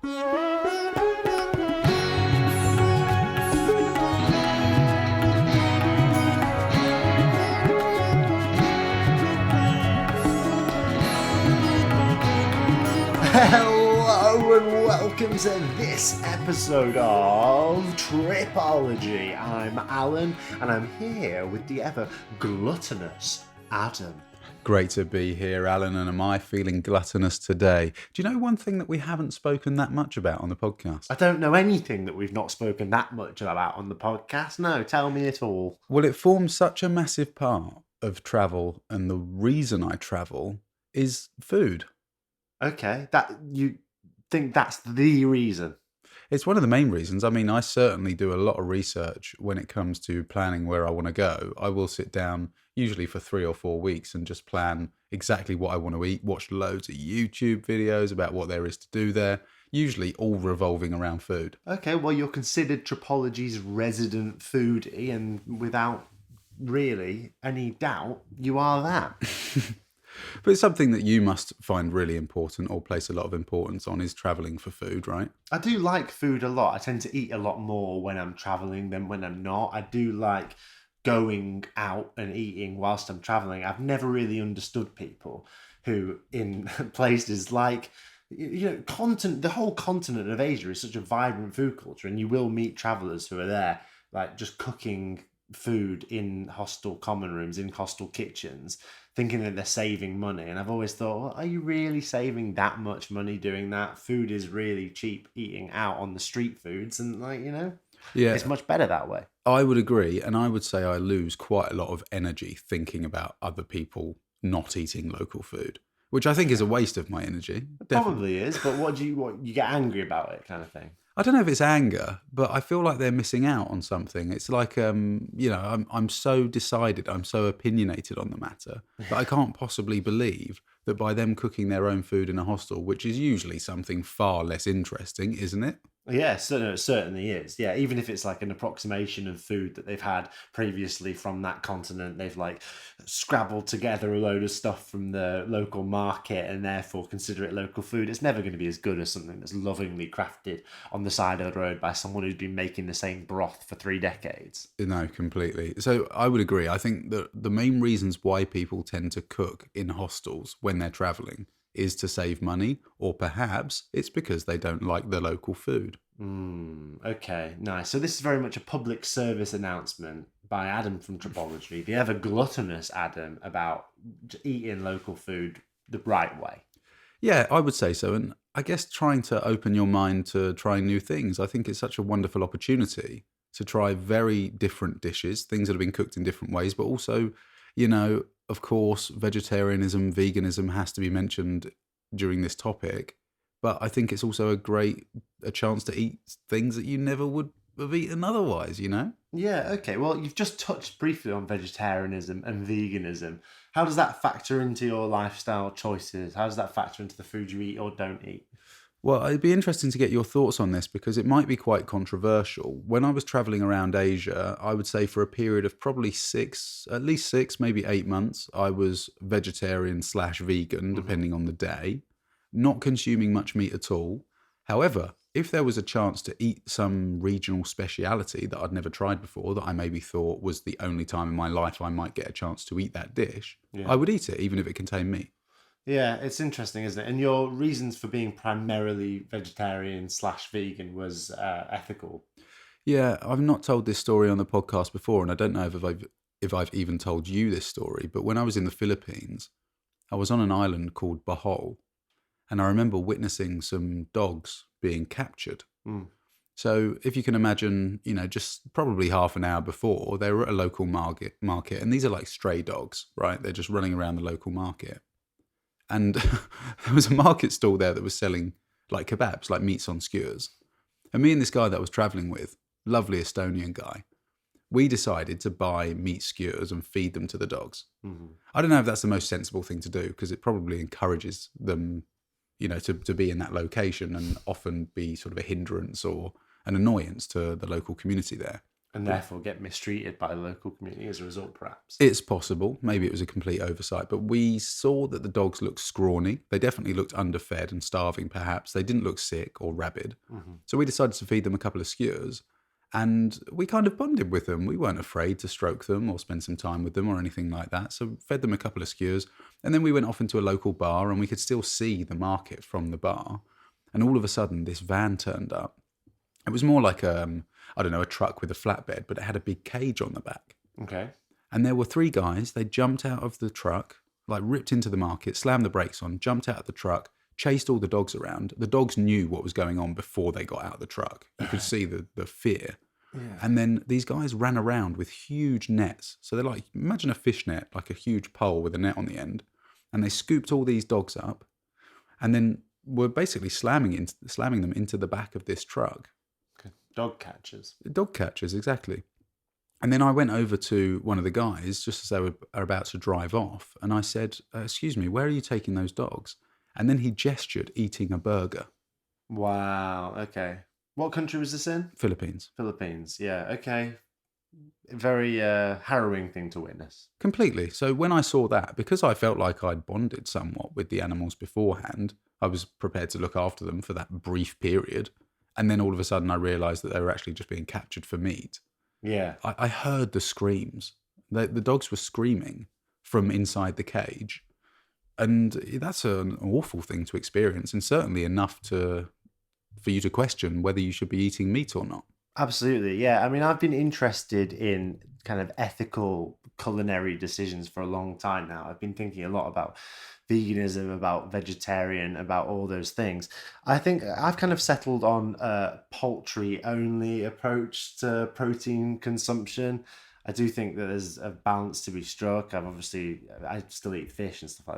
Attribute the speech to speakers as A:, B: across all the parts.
A: Hello and welcome to this episode of Tripology. I'm Alan and I'm here with the ever gluttonous Adam.
B: Great to be here, Alan, and am I feeling gluttonous today? Do you know one thing that we haven't spoken that much about on the podcast?
A: I don't know anything that we've not spoken that much about on the podcast. No, tell me it all.
B: Well, it forms such a massive part of travel, and the reason I travel is food.
A: Okay, that you think that's the reason?
B: It's one of the main reasons. I mean, I certainly do a lot of research when it comes to planning where I want to go. I will sit down usually for 3 or 4 weeks and just plan exactly what I want to eat, watch loads of YouTube videos about what there is to do there, usually all revolving around food.
A: Okay, well, you're considered Tripology's resident foodie, and without really any doubt, you are that.
B: But it's something that you must find really important or place a lot of importance on is travelling for food, right?
A: I do like food a lot. I tend to eat a lot more when I'm travelling than when I'm not. I do like going out and eating whilst I'm travelling. I've never really understood people who in places like, the whole continent of Asia is such a vibrant food culture, and you will meet travellers who are there, like just cooking food in hostel common rooms, in hostel kitchens, thinking that they're saving money. And I've always thought, well, are you really saving that much money doing that? Food is really cheap eating out on the street foods, and
B: Yeah,
A: it's much better that way.
B: I would agree. And I would say I lose quite a lot of energy thinking about other people not eating local food, which I think is a waste of my energy.
A: It probably is, but what you get angry about it kind of thing?
B: I don't know if it's anger, but I feel like they're missing out on something. It's like, I'm so decided, I'm so opinionated on the matter that I can't possibly believe that by them cooking their own food in a hostel, which is usually something far less interesting, isn't it?
A: Yeah, it certainly is. Yeah, even if it's like an approximation of food that they've had previously from that continent, they've like scrabbled together a load of stuff from the local market and therefore consider it local food. It's never going to be as good as something that's lovingly crafted on the side of the road by someone who's been making the same broth for 3 decades.
B: No, completely. So I would agree. I think that the main reasons why people tend to cook in hostels when they're traveling is to save money, or perhaps it's because they don't like the local food.
A: Okay, nice. So this is very much a public service announcement by Adam from Tripology, the ever gluttonous Adam, about eating local food the right way.
B: Yeah, I would say so. And I guess trying to open your mind to trying new things, I think it's such a wonderful opportunity to try very different dishes, things that have been cooked in different ways, but also, of course, vegetarianism, veganism has to be mentioned during this topic. But I think it's also a chance to eat things that you never would have eaten otherwise,
A: Yeah, okay. Well, you've just touched briefly on vegetarianism and veganism. How does that factor into your lifestyle choices? How does that factor into the food you eat or don't eat?
B: Well, it'd be interesting to get your thoughts on this because it might be quite controversial. When I was traveling around Asia, I would say for a period of probably at least 6, maybe 8 months, I was vegetarian/vegan, depending on the day, not consuming much meat at all. However, if there was a chance to eat some regional speciality that I'd never tried before, that I maybe thought was the only time in my life I might get a chance to eat that dish, I would eat it, even if it contained meat.
A: Yeah, it's interesting, isn't it? And your reasons for being primarily vegetarian/vegan was ethical.
B: Yeah, I've not told this story on the podcast before, and I don't know if I've even told you this story, but when I was in the Philippines, I was on an island called Bohol, and I remember witnessing some dogs being captured. So if you can imagine, just probably half an hour before, they were at a local market, and these are like stray dogs, right? They're just running around the local market. And there was a market stall there that was selling like kebabs, like meats on skewers. And me and this guy that I was traveling with, lovely Estonian guy, we decided to buy meat skewers and feed them to the dogs. I don't know if that's the most sensible thing to do because it probably encourages them, to be in that location and often be sort of a hindrance or an annoyance to the local community there.
A: And therefore get mistreated by the local community as a result, perhaps.
B: It's possible. Maybe it was a complete oversight, but we saw that the dogs looked scrawny. They definitely looked underfed and starving, perhaps. They didn't look sick or rabid.
A: Mm-hmm.
B: So we decided to feed them a couple of skewers, and we kind of bonded with them. We weren't afraid to stroke them or spend some time with them or anything like that. So fed them a couple of skewers, and then we went off into a local bar, and we could still see the market from the bar. And all of a sudden, this van turned up. It was more like I don't know, a truck with a flatbed, but it had a big cage on the back.
A: Okay.
B: And there were three guys. They jumped out of the truck, like ripped into the market, slammed the brakes on, jumped out of the truck, chased all the dogs around. The dogs knew what was going on before they got out of the truck. You could see the fear.
A: Yeah.
B: And then these guys ran around with huge nets. So they're like, imagine a fish net, like a huge pole with a net on the end. And they scooped all these dogs up and then were basically slamming them into the back of this truck.
A: Okay. Dog catchers.
B: Dog catchers, exactly. And then I went over to one of the guys just as they were about to drive off. And I said, excuse me, where are you taking those dogs? And then he gestured eating a burger.
A: Wow. Okay. What country was this in?
B: Philippines.
A: Philippines. Yeah. Okay. Very harrowing thing to witness.
B: Completely. So when I saw that, because I felt like I'd bonded somewhat with the animals beforehand, I was prepared to look after them for that brief period. And then all of a sudden I realised that they were actually just being captured for meat.
A: Yeah.
B: I heard the screams. The dogs were screaming from inside the cage. And that's an awful thing to experience, and certainly enough for you to question whether you should be eating meat or not.
A: Absolutely. Yeah. I mean, I've been interested in kind of ethical culinary decisions for a long time now. I've been thinking a lot about veganism, about vegetarian, about all those things. I think I've kind of settled on a poultry only approach to protein consumption. I do think that there's a balance to be struck. I still eat fish and stuff like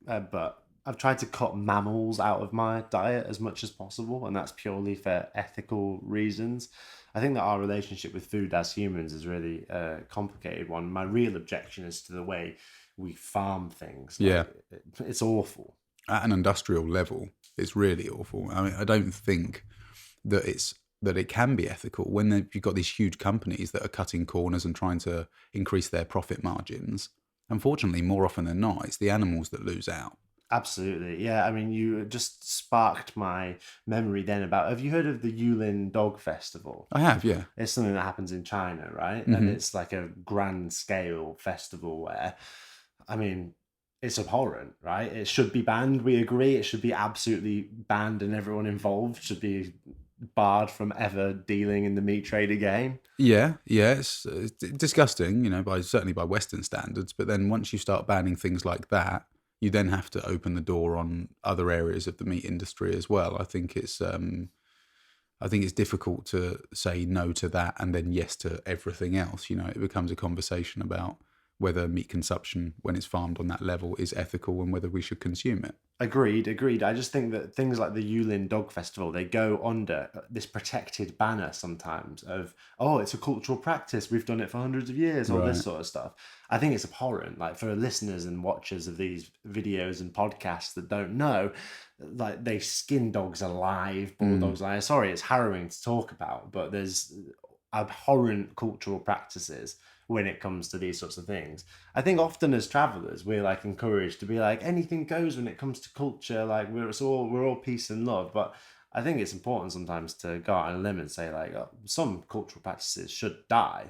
A: that, but I've tried to cut mammals out of my diet as much as possible, and that's purely for ethical reasons. I think that our relationship with food as humans is really a complicated one. My real objection is to the way we farm things.
B: Yeah.
A: It's awful.
B: At an industrial level, it's really awful. I mean, I don't think that it can be ethical when you've got these huge companies that are cutting corners and trying to increase their profit margins. Unfortunately, more often than not, it's the animals that lose out.
A: Absolutely. Yeah. I mean, you just sparked my memory then about, have you heard of the Yulin Dog Festival?
B: I have, yeah.
A: It's something that happens in China, right? And it's like a grand scale festival where, I mean, it's abhorrent, right? It should be banned. We agree. It should be absolutely banned, and everyone involved should be barred from ever dealing in the meat trade again.
B: Yeah, it's disgusting, certainly by Western standards. But then once you start banning things like that, you then have to open the door on other areas of the meat industry as well. I think it's difficult to say no to that and then yes to everything else. It becomes a conversation about whether meat consumption, when it's farmed on that level, is ethical and whether we should consume it.
A: Agreed. I just think that things like the Yulin Dog Festival, they go under this protected banner sometimes of, oh, it's a cultural practice, we've done it for hundreds of years, all this sort of stuff. I think it's abhorrent. Like, for listeners and watchers of these videos and podcasts that don't know, like, they skin dogs alive, bulldogs alive. Sorry, it's harrowing to talk about, but there's abhorrent cultural practices when it comes to these sorts of things. I think often as travelers, we're like encouraged to be like, anything goes when it comes to culture. Like, we're all peace and love. But I think it's important sometimes to go out on a limb and say, like, oh, some cultural practices should die.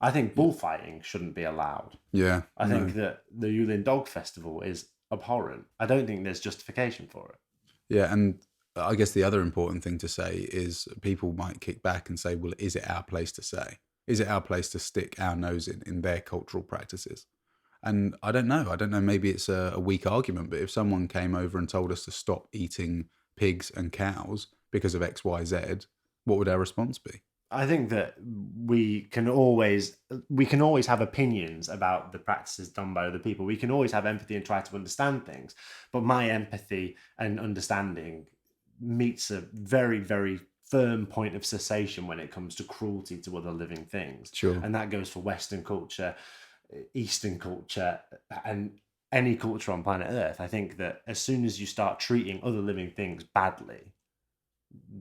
A: I think bullfighting shouldn't be allowed.
B: Yeah.
A: I think that the Yulin Dog Festival is abhorrent. I don't think there's justification for it.
B: Yeah, and I guess the other important thing to say is people might kick back and say, well, is it our place to say? Is it our place to stick our nose in their cultural practices? And I don't know. Maybe it's a weak argument, but if someone came over and told us to stop eating pigs and cows because of X, Y, Z, what would our response be?
A: I think that we can always have opinions about the practices done by other people. We can always have empathy and try to understand things. But my empathy and understanding meets a very, very firm point of cessation when it comes to cruelty to other living things.
B: Sure.
A: And that goes for Western culture, Eastern culture, and any culture on planet Earth. I think that as soon as you start treating other living things badly,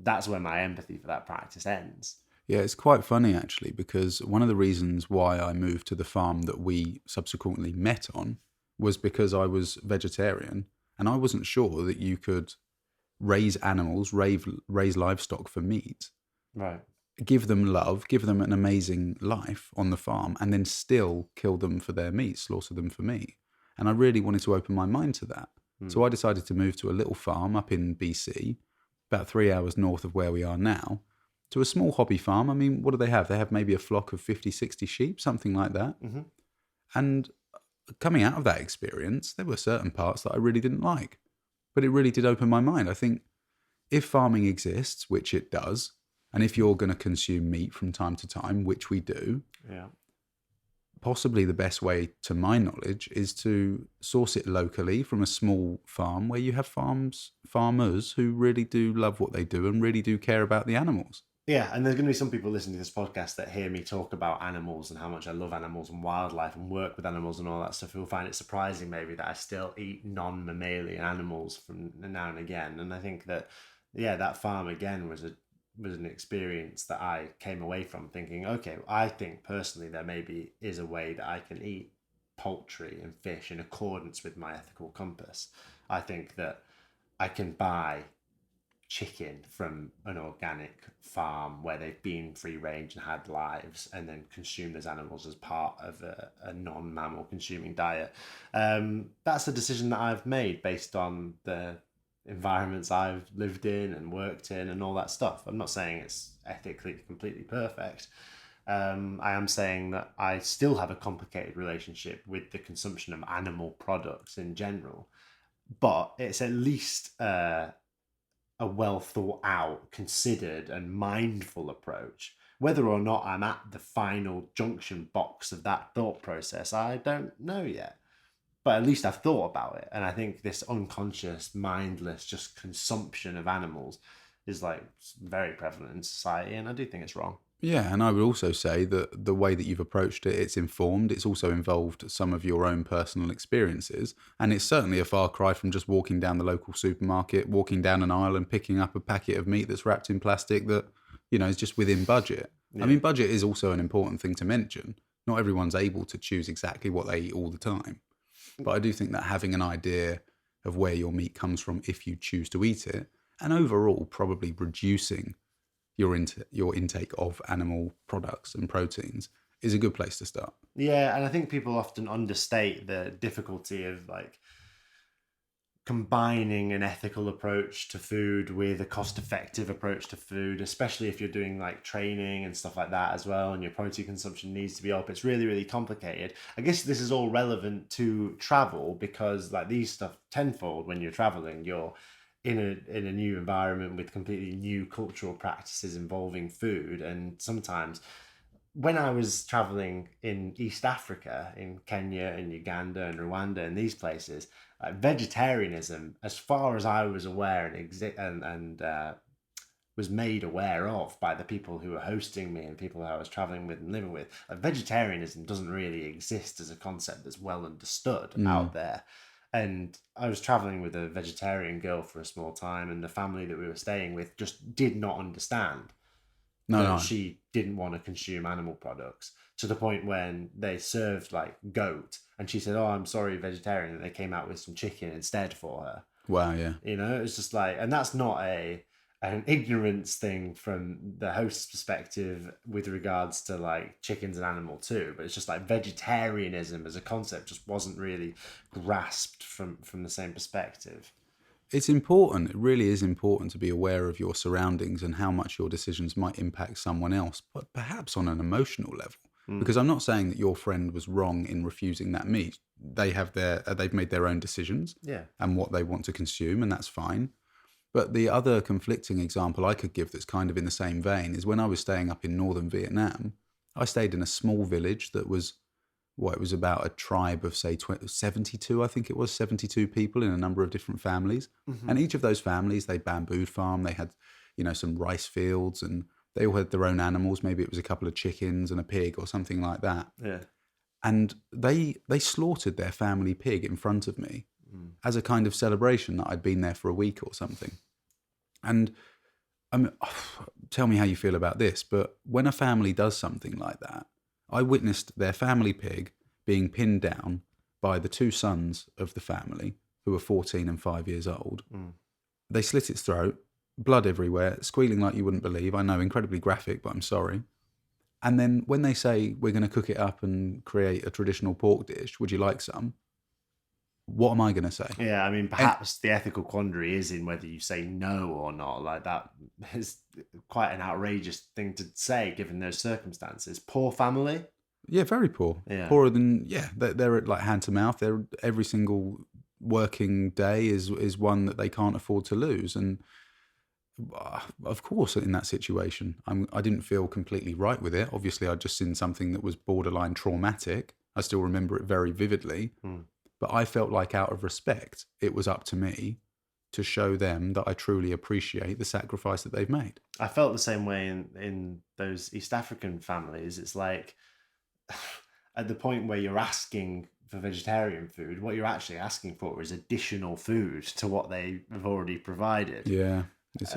A: that's where my empathy for that practice ends.
B: Yeah, it's quite funny actually, because one of the reasons why I moved to the farm that we subsequently met on was because I was vegetarian and I wasn't sure that you could raise animals, raise livestock for meat,
A: Right.
B: give them love, give them an amazing life on the farm, and then still kill them for their meat, slaughter them for meat. And I really wanted to open my mind to that. So I decided to move to a little farm up in BC, about 3 hours north of where we are now, to a small hobby farm. I mean, what do they have? They have maybe a flock of 50, 60 sheep, something like that.
A: Mm-hmm.
B: And coming out of that experience, there were certain parts that I really didn't like, but it really did open my mind. I think if farming exists, which it does, and if you're going to consume meat from time to time, which we do,
A: Yeah.
B: possibly the best way, to my knowledge, is to source it locally from a small farm where you have farmers who really do love what they do and really do care about the animals.
A: Yeah, and there's going to be some people listening to this podcast that hear me talk about animals and how much I love animals and wildlife and work with animals and all that stuff, who will find it surprising maybe that I still eat non-mammalian animals from now and again. And I think that, yeah, that farm again was an experience that I came away from thinking, okay, I think personally there maybe is a way that I can eat poultry and fish in accordance with my ethical compass. I think that I can buy chicken from an organic farm where they've been free range and had lives, and then consume those animals as part of a non-mammal consuming diet. That's a decision that I've made based on the environments I've lived in and worked in and all that stuff. I'm not saying it's ethically completely perfect. I am saying that I still have a complicated relationship with the consumption of animal products in general, but it's at least a well thought out, considered, and mindful approach. Whether or not I'm at the final junction box of that thought process, I don't know yet. But at least I've thought about it. And I think this unconscious, mindless, just consumption of animals is like very prevalent in society. And I do think it's wrong.
B: Yeah, and I would also say that the way that you've approached it, it's informed. It's also involved some of your own personal experiences. And it's certainly a far cry from just walking down the local supermarket, walking down an aisle and picking up a packet of meat that's wrapped in plastic that, is just within budget. I
A: Yeah.
B: mean, budget is also an important thing to mention. Not everyone's able to choose exactly what they eat all the time. But I do think that having an idea of where your meat comes from if you choose to eat it, and overall probably reducing your intake of animal products and proteins, is a good place to start.
A: Yeah, and I think people often understate the difficulty of like combining an ethical approach to food with a cost-effective approach to food, especially if you're doing like training and stuff like that as well, and your protein consumption needs to be up. It's really, really complicated. I guess this is all relevant to travel, because like these stuff tenfold when you're traveling, you're in a new environment with completely new cultural practices involving food. And sometimes when I was traveling in East Africa, in Kenya and Uganda and Rwanda and these places, vegetarianism, as far as I was aware and was made aware of by the people who were hosting me and people who I was traveling with and living with, vegetarianism doesn't really exist as a concept that's well understood out there. And I was traveling with a vegetarian girl for a small time, and the family that we were staying with just did not understand that she didn't want to consume animal products, to the point when they served like goat and she said, "Oh, I'm sorry, vegetarian," and they came out with some chicken instead for her.
B: Wow, yeah.
A: It was just like, and that's not an ignorance thing from the host's perspective with regards to like chickens and animal too, but it's just like vegetarianism as a concept just wasn't really grasped from the same perspective.
B: It's important. It really is important to be aware of your surroundings and how much your decisions might impact someone else, but perhaps on an emotional level. Because I'm not saying that your friend was wrong in refusing that meat. They've made their own decisions,
A: Yeah.
B: and what they want to consume, and that's fine. But the other conflicting example I could give that's kind of in the same vein is when I was staying up in northern Vietnam. I stayed in a small village that was, it was about a tribe of, say, 72, I think it was, 72 people in a number of different families.
A: Mm-hmm.
B: And each of those families, they bamboo farm, they had, some rice fields, and they all had their own animals. Maybe it was a couple of chickens and a pig or something like that.
A: Yeah.
B: And they slaughtered their family pig in front of me as a kind of celebration that I'd been there for a week or something. And tell me how you feel about this, but when a family does something like that, I witnessed their family pig being pinned down by the two sons of the family, who were 14 and 5 years old. They slit its throat, blood everywhere, squealing like you wouldn't believe. I know, incredibly graphic, but I'm sorry. And then when they say, we're going to cook it up and create a traditional pork dish, would you like some? What am I going to say?
A: Yeah, I mean, perhaps the ethical quandary is in whether you say no or not. Like, that is quite an outrageous thing to say given those circumstances. Poor family.
B: Yeah, very poor.
A: Yeah.
B: Poorer than, they're like hand to mouth. They're every single working day is one that they can't afford to lose. And of course, in that situation, I didn't feel completely right with it. Obviously, I'd just seen something that was borderline traumatic. I still remember it very vividly. But I felt like, out of respect, it was up to me to show them that I truly appreciate the sacrifice that they've made.
A: I felt the same way in those East African families. It's like, at the point where you're asking for vegetarian food, what you're actually asking for is additional food to what they have already provided.
B: Yeah. It's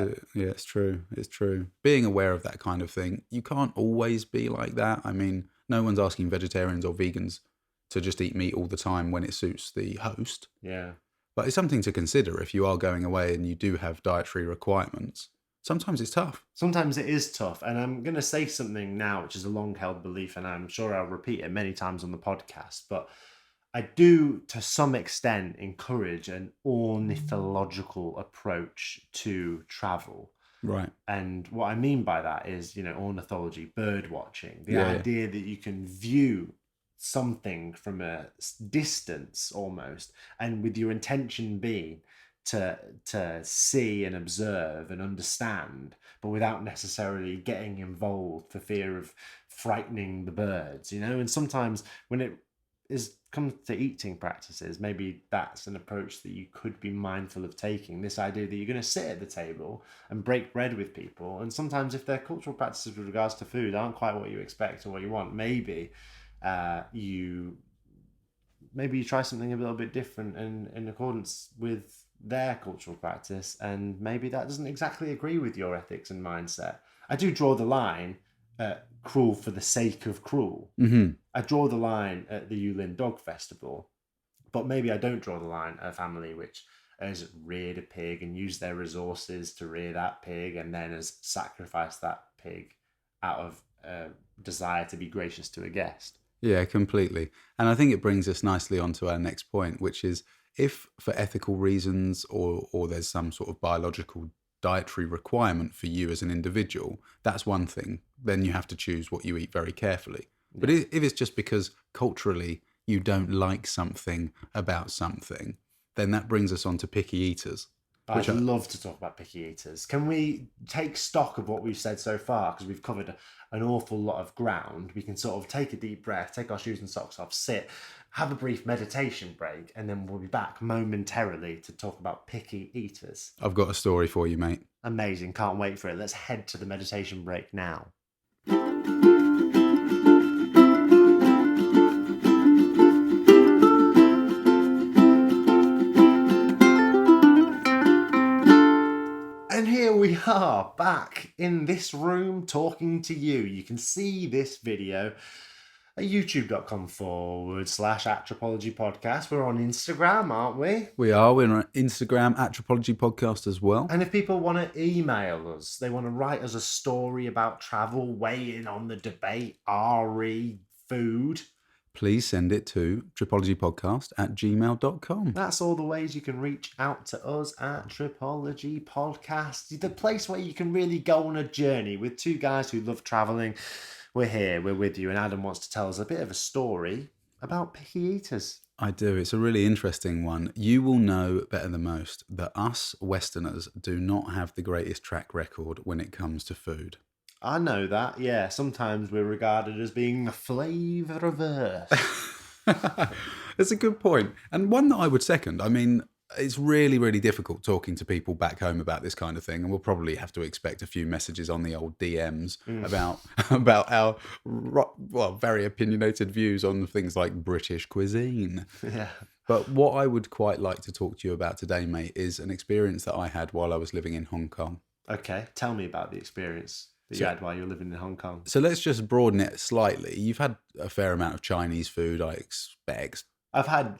B: true. It's true. Being aware of that kind of thing, you can't always be like that. I mean, no one's asking vegetarians or vegans to just eat meat all the time when it suits the host.
A: Yeah.
B: But it's something to consider if you are going away and you do have dietary requirements. Sometimes it's tough.
A: Sometimes it is tough. And I'm going to say something now, which is a long-held belief, and I'm sure I'll repeat it many times on the podcast, but I do, to some extent, encourage an ornithological approach to travel.
B: Right.
A: And what I mean by that is, ornithology, bird watching, the
B: Yeah.
A: idea that you can view something from a distance almost, and with your intention being to see and observe and understand, but without necessarily getting involved for fear of frightening the birds, and sometimes when it comes to eating practices, maybe that's an approach that you could be mindful of taking. This idea that you're going to sit at the table and break bread with people, and sometimes if their cultural practices with regards to food aren't quite what you expect or what you want, maybe you try something a little bit different and in accordance with their cultural practice, and maybe that doesn't exactly agree with your ethics and mindset. I do draw the line at cruel for the sake of cruel.
B: Mm-hmm.
A: I draw the line at the Yulin Dog Festival, but maybe I don't draw the line at a family which has reared a pig and used their resources to rear that pig and then has sacrificed that pig out of desire to be gracious to a guest.
B: Yeah, completely. And I think it brings us nicely onto our next point, which is, if for ethical reasons or there's some sort of biological dietary requirement for you as an individual, that's one thing. Then you have to choose what you eat very carefully. Yeah. But if it's just because culturally you don't like something about something, then that brings us on to picky eaters.
A: I'd love to talk about picky eaters. Can we take stock of what we've said so far? Because we've covered an awful lot of ground. We can sort of take a deep breath, take our shoes and socks off, sit, have a brief meditation break, and then we'll be back momentarily to talk about picky eaters.
B: I've got a story for you, mate.
A: Amazing. Can't wait for it. Let's head to the meditation break now. And here we are back in this room talking to you. You can see this video at youtube.com/Atropology Podcast. We're on Instagram, aren't we?
B: We are. We're on Instagram, Atropology Podcast as well.
A: And if people want to email us, they want to write us a story about travel, weigh in on the debate, RE, food,
B: please send it to tripologypodcast@gmail.com.
A: That's all the ways you can reach out to us at Tripology Podcast, the place where you can really go on a journey with two guys who love travelling. We're here, we're with you, and Adam wants to tell us a bit of a story about picky eaters.
B: I do. It's a really interesting one. You will know better than most that us Westerners do not have the greatest track record when it comes to food.
A: I know that, yeah. Sometimes we're regarded as being the flavour of Earth.
B: That's a good point. And one that I would second. I mean, it's really, really difficult talking to people back home about this kind of thing. And we'll probably have to expect a few messages on the old DMs about our, very opinionated views on things like British cuisine.
A: Yeah.
B: But what I would quite like to talk to you about today, mate, is an experience that I had while I was living in Hong Kong.
A: Okay, tell me about the experience that you
B: So,
A: had while you were living in Hong Kong.
B: so let's just broaden it slightly. You've had a fair amount of Chinese food, I expect.
A: I've had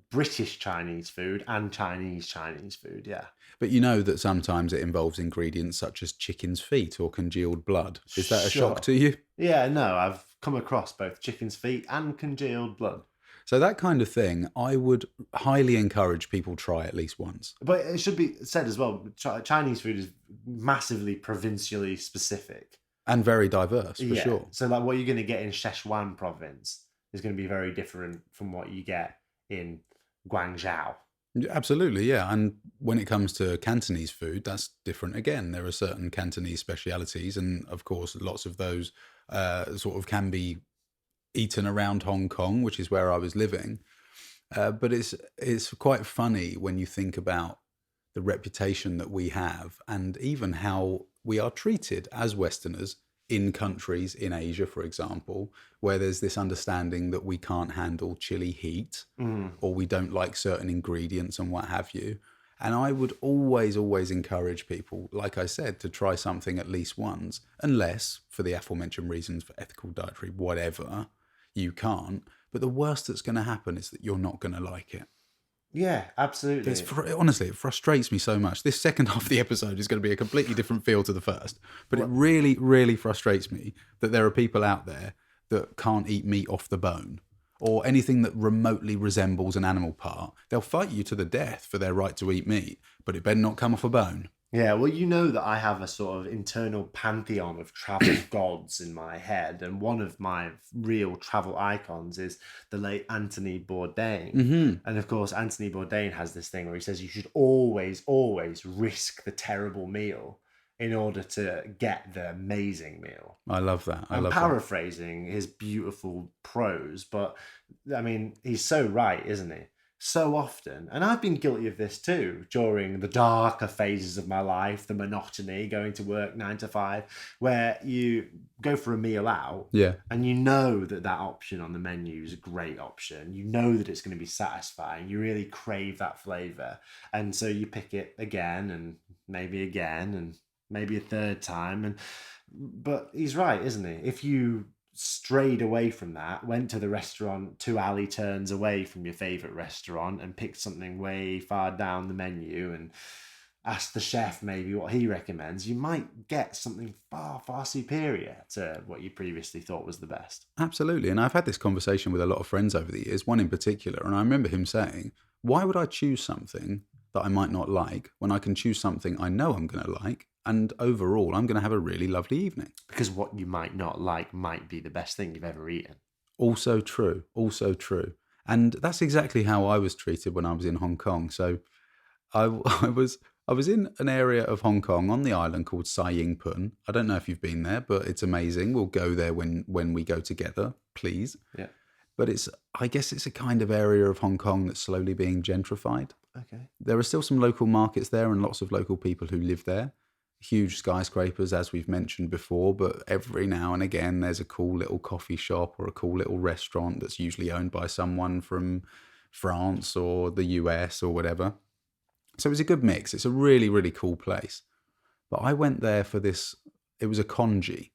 A: British Chinese food and Chinese food, yeah.
B: But you know that sometimes it involves ingredients such as chicken's feet or congealed blood. Is that a shock
A: Sure.
B: to you?
A: Yeah, no, I've come across both chicken's feet and congealed blood.
B: So that kind of thing, I would highly encourage people try at least once.
A: But it should be said as well, Chinese food is massively provincially specific.
B: And very diverse, for
A: Yeah.
B: sure.
A: So like what you're going to get in Sichuan province is going to be very different from what you get in Guangzhou.
B: Yeah, absolutely, yeah. And when it comes to Cantonese food, that's different again. There are certain Cantonese specialities, and of course, lots of those sort of can be eaten around Hong Kong, which is where I was living. But it's quite funny when you think about the reputation that we have, and even how we are treated as Westerners in countries in Asia, for example, where there's this understanding that we can't handle chili heat or we don't like certain ingredients and what have you. And I would always encourage people, like I said, to try something at least once, unless, for the aforementioned reasons, for ethical, dietary, whatever, you can't. But the worst that's going to happen is that you're not going to like it.
A: Yeah, absolutely.
B: Honestly, it frustrates me so much. This second half of the episode is going to be a completely different feel to the first. But it really frustrates me that there are people out there that can't eat meat off the bone or anything that remotely resembles an animal part. They'll fight you to the death for their right to eat meat, but it better not come off a bone.
A: Yeah, well, you know that I have a sort of internal pantheon of travel gods in my head, and one of my real travel icons is the late Anthony Bourdain. And of course, Anthony Bourdain has this thing where he says you should always risk the terrible meal in order to get the amazing meal.
B: I love that.
A: I'm paraphrasing his beautiful prose, but I mean, he's so right, isn't he? So often, and I've been guilty of this too during the darker phases of my life, the monotony, going to work 9 to 5, where you go for a meal out,
B: Yeah.
A: and you know that that option on the menu is a great option. You know that it's going to be satisfying. You really crave that flavor, and so you pick it again and maybe a third time. But he's right, isn't he? If you strayed away from that, went to the restaurant 2 alley turns away from your favorite restaurant and picked something way far down the menu and asked the chef maybe what he recommends, you might get something far superior to what you previously thought was the best.
B: Absolutely. And I've had this conversation with a lot of friends over the years, one in particular, and I remember him saying, why would I choose something that I might not like when I can choose something I know I'm going to like, and overall I'm going to have a really lovely evening?
A: Because what you might not like might be the best thing you've ever eaten.
B: Also true. And that's exactly how I was treated when I was in Hong Kong. So I was in an area of Hong Kong on the island called Sai Ying Pun. I don't know if you've been there, but it's amazing. We'll go there when we go together, please.
A: Yeah.
B: But I guess it's a kind of area of Hong Kong that's slowly being gentrified.
A: Okay.
B: There are still some local markets there and lots of local people who live there. Huge skyscrapers, as we've mentioned before, but every now and again there's a cool little coffee shop or a cool little restaurant that's usually owned by someone from France or the US or whatever. So it's a good mix. It's a really cool place. But I went there for this, it was a congee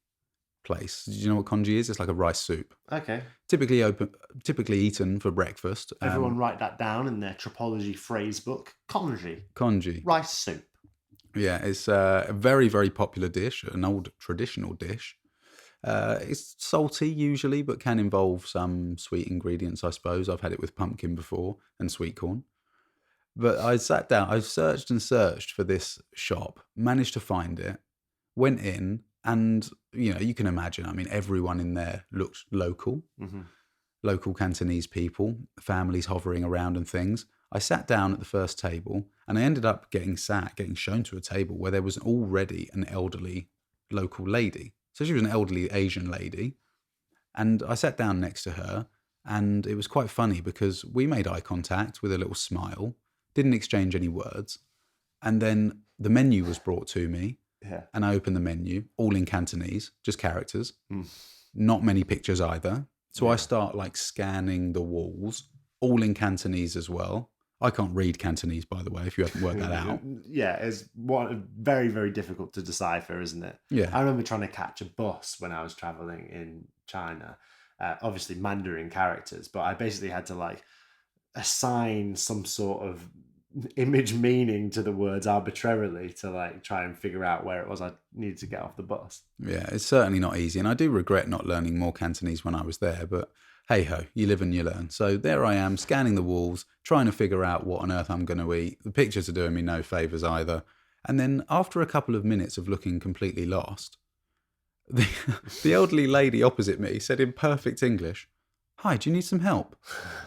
B: place. Do you know what congee is? It's like a rice soup.
A: Okay.
B: Typically eaten for breakfast.
A: Everyone write that down in their Tropology phrase book. Congee.
B: Congee.
A: Rice soup.
B: Yeah, it's a very popular dish, an old traditional dish. It's salty usually, but can involve some sweet ingredients, I suppose. I've had it with pumpkin before and sweet corn. But I sat down, I searched and searched for this shop, managed to find it, went in, and, you can imagine, I mean, everyone in there looked local, local Cantonese people, families hovering around and things. I sat down at the first table and I ended up getting shown to a table where there was already an elderly local lady. So she was an elderly Asian lady. And I sat down next to her and it was quite funny because we made eye contact with a little smile, didn't exchange any words. And then the menu was brought to me.
A: Yeah.
B: And I opened the menu, all in Cantonese, just characters. Not many pictures either. So I start scanning the walls, all in Cantonese as well. I can't read Cantonese, by the way, if you haven't worked that out.
A: Yeah, it's very, very difficult to decipher, isn't it?
B: Yeah.
A: I remember trying to catch a bus when I was traveling in China. Obviously Mandarin characters, but I basically had to like assign some sort of image meaning to the words arbitrarily to like try and figure out where it was I needed to get off the bus.
B: Yeah, it's certainly not easy. And I do regret not learning more Cantonese when I was there, but hey ho, you live and you learn. So there I am, scanning the walls, trying to figure out what on earth I'm going to eat. The pictures are doing me no favours either. And then after a couple of minutes of looking completely lost, the elderly lady opposite me said in perfect English, "Hi, do you need some help?"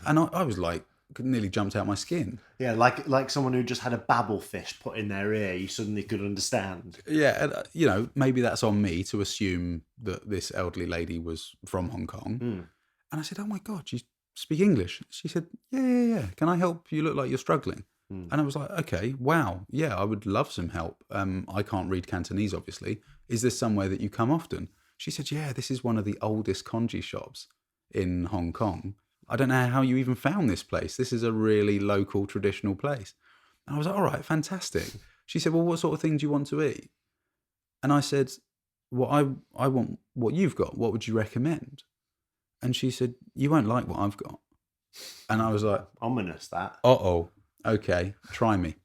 B: And I was like, nearly jumped out my skin.
A: Yeah, like someone who just had a babble fish put in their ear, you suddenly could understand.
B: Yeah, and, you know, maybe that's on me to assume that this elderly lady was from Hong Kong.
A: Mm.
B: And I said, "Oh my God, you speak English?" She said, yeah. "Can I help? You look like you're struggling."
A: Mm.
B: And I was like, "Okay, wow. Yeah, I would love some help. I can't read Cantonese, obviously. Is this somewhere that you come often?" She said, "Yeah, this is one of the oldest congee shops in Hong Kong. I don't know how you even found this place. This is a really local, traditional place." And I was like, "All right, fantastic." She said, "Well, what sort of thing do you want to eat?" And I said, "Well, I want what you've got. What would you recommend?" And she said, "You won't like what I've got." And I was like,
A: Ominous, that.
B: "Uh-oh, okay, try me."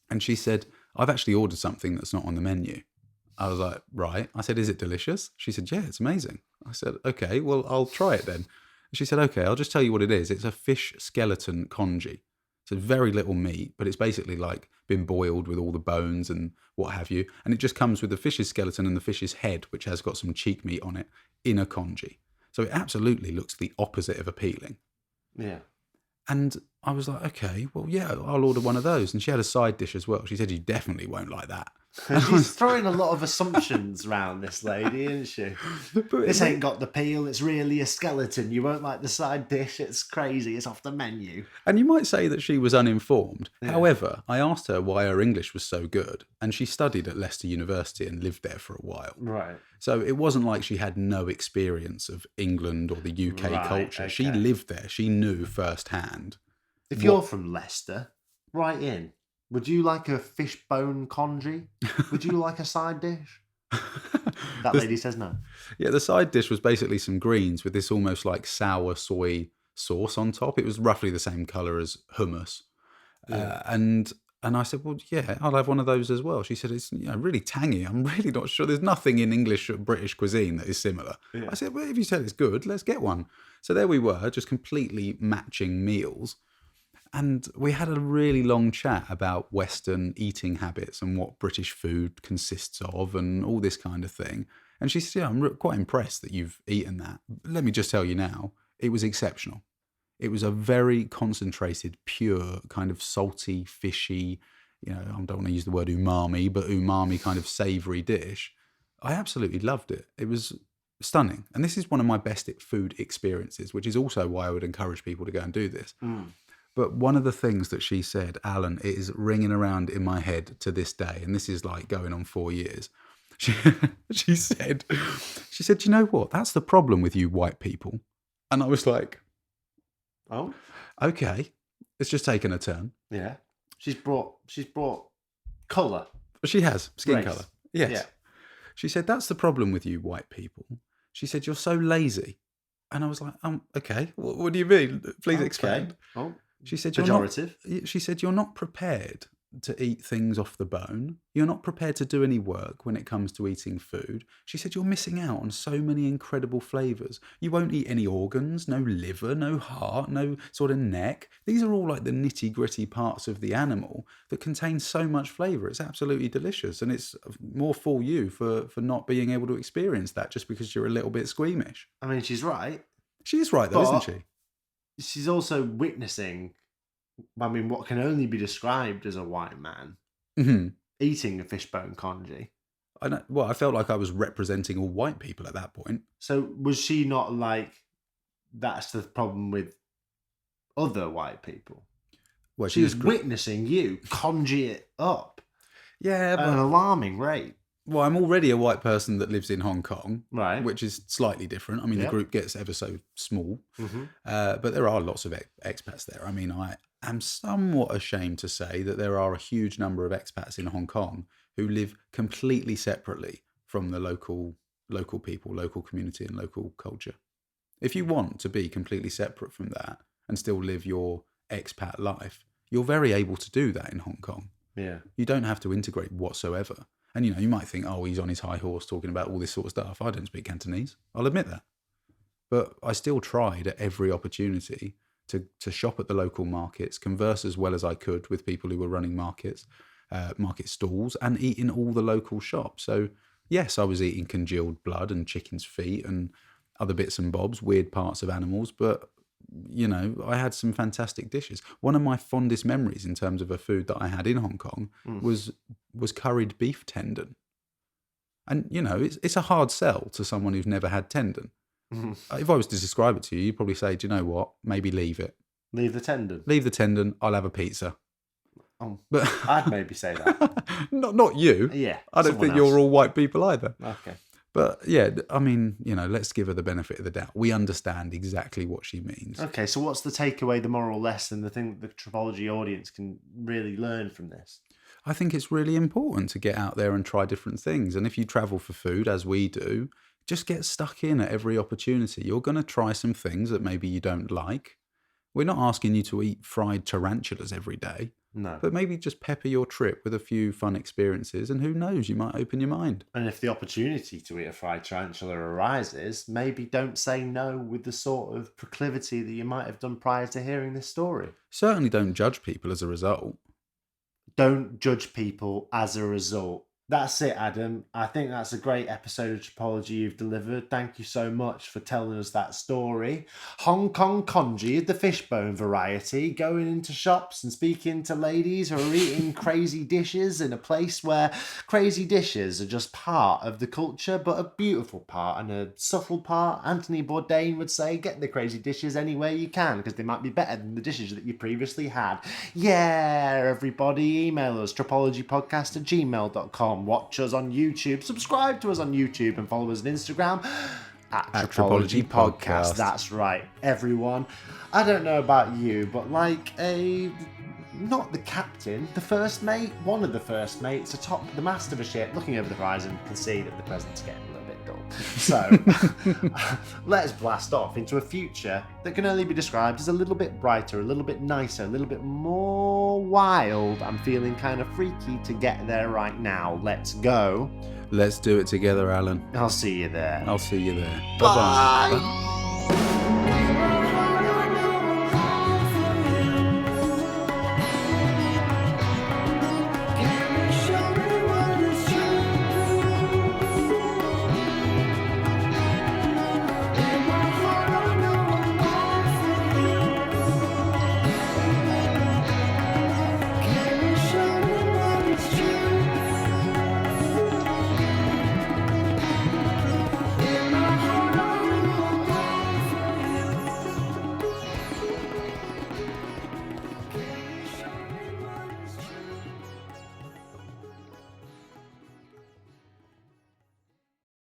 B: And she said, "I've actually ordered something that's not on the menu." I was like, "Right." I said, "Is it delicious?" She said, "Yeah, it's amazing." I said, "Okay, well, I'll try it then." She said, "Okay, I'll just tell you what it is. It's a fish skeleton congee. So very little meat, but it's basically like been boiled with all the bones and what have you. And it just comes with the fish's skeleton and the fish's head, which has got some cheek meat on it, in a congee. So it absolutely looks the opposite of appealing."
A: Yeah.
B: And I was like, "Okay, well, yeah, I'll order one of those." And she had a side dish as well. She said, "You definitely won't like that."
A: She's throwing a lot of assumptions around this lady, isn't she? This ain't got the peel. It's really a skeleton. You won't like the side dish. It's crazy. It's off the menu.
B: And you might say that she was uninformed.
A: Yeah.
B: However, I asked her why her English was so good, and she studied at Leicester University and lived there for a while.
A: Right.
B: So it wasn't like she had no experience of England or the UK
A: Right,
B: culture. She
A: okay.
B: lived there. She knew firsthand.
A: If you're from Leicester, write in. Would you like a fishbone congee? Would you like a side dish? That lady says no.
B: Yeah, the side dish was basically some greens with this almost like sour soy sauce on top. It was roughly the same colour as hummus.
A: Yeah.
B: And I said, "Well, yeah, I'll have one of those as well." She said, "It's really tangy. I'm really not sure. There's nothing in English or British cuisine that is similar."
A: Yeah.
B: I said, "Well, if you said it's good, let's get one." So there we were, just completely matching meals. And we had a really long chat about Western eating habits and what British food consists of and all this kind of thing. And she said, "Yeah, I'm quite impressed that you've eaten that. Let me just tell you now, it was exceptional. It was a very concentrated, pure, kind of salty, fishy, I don't want to use the word umami, but umami kind of savoury dish. I absolutely loved it. It was stunning. And this is one of my best food experiences, which is also why I would encourage people to go and do this.
A: Mm.
B: But one of the things that she said, Alan, it is ringing around in my head to this day, and this is like going on 4 years. She said, "You know what? That's the problem with you white people." And I was like,
A: Oh,
B: okay, it's just taken a turn.
A: yeah. She's brought colour.
B: But she has skin
A: Race.
B: colour. Yes.
A: Yeah.
B: She said, "That's the problem with you white people." She said, "You're so lazy." And I was like, okay, what do you mean? Please expand.
A: Oh,
B: She said,
A: pejorative.
B: She said, "You're not prepared to eat things off the bone. You're not prepared to do any work when it comes to eating food." She said, "You're missing out on so many incredible flavours. You won't eat any organs, no liver, no heart, no sort of neck. These are all like the nitty gritty parts of the animal that contain so much flavour. It's absolutely delicious. And it's more for you for not being able to experience that just because you're a little bit squeamish."
A: I mean, she's right.
B: She is right though, isn't she?
A: She's also witnessing, what can only be described as a white man eating a fishbone congee.
B: I felt like I was representing all white people at that point.
A: So was she not like, that's the problem with other white people?
B: Well,
A: She was witnessing you congee it up
B: yeah,
A: at an alarming rate.
B: Well, I'm already a white person that lives in Hong Kong,
A: Right.
B: which is slightly different. I mean,
A: Yep.
B: the group gets ever so small,
A: Mm-hmm.
B: but there are lots of expats there. I mean, am somewhat ashamed to say that there are a huge number of expats in Hong Kong who live completely separately from the local people, local community, and local culture. If you want to be completely separate from that and still live your expat life, you're very able to do that in Hong Kong.
A: Yeah.
B: You don't have to integrate whatsoever. And, you know, you might think, oh, he's on his high horse talking about all this sort of stuff. I don't speak Cantonese. I'll admit that. But I still tried at every opportunity to shop at the local markets, converse as well as I could with people who were running markets, market stalls, and eat in all the local shops. So, yes, I was eating congealed blood and chicken's feet and other bits and bobs, weird parts of animals, but, you know, I had some fantastic dishes. One of my fondest memories in terms of a food that I had in Hong Kong was curried beef tendon. And, you know, it's a hard sell to someone who's never had tendon. If I was to describe it to you, you'd probably say, do you know what? Maybe leave it.
A: Leave the tendon.
B: Leave the tendon. I'll have a pizza.
A: Oh,
B: But
A: I'd maybe say that.
B: not you.
A: Yeah.
B: I don't think you're all white people either.
A: Okay.
B: But yeah, I mean, you know, let's give her the benefit of the doubt. We understand exactly what she means.
A: Okay, so what's the takeaway, the moral lesson, the thing that the Tripology audience can really learn from this?
B: I think it's really important to get out there and try different things. And if you travel for food, as we do, just get stuck in at every opportunity. You're going to try some things that maybe you don't like. We're not asking you to eat fried tarantulas every day.
A: No.
B: But maybe just pepper your trip with a few fun experiences, and who knows, you might open your mind.
A: And if the opportunity to eat a fried tarantula arises, maybe don't say no with the sort of proclivity that you might have done prior to hearing this story.
B: Certainly don't judge people as a result.
A: Don't judge people as a result. That's it, Adam. I think that's a great episode of Tripology you've delivered. Thank you so much for telling us that story. Hong Kong congee, the fishbone variety, going into shops and speaking to ladies who are eating crazy dishes in a place where crazy dishes are just part of the culture, but a beautiful part and a subtle part. Anthony Bourdain would say, get the crazy dishes anywhere you can, because they might be better than the dishes that you previously had. Yeah, everybody, email us, tripologypodcast@gmail.com. Watch us on YouTube, subscribe to us on YouTube, and follow us on Instagram at Tripology Podcast. That's right, everyone. I don't know about you, but like not the captain, the first mate, one of the first mates atop the mast of a ship, looking over the horizon, can see that the present's getting a little bit dull. So let's blast off into a future that can only be described as a little bit brighter, a little bit nicer, a little bit more wild. I'm feeling kind of freaky to get there right now. Let's go.
B: Let's do it together, Alan.
A: I'll see you there.
B: I'll see you there.
A: Bye.
B: Bye-bye. Bye.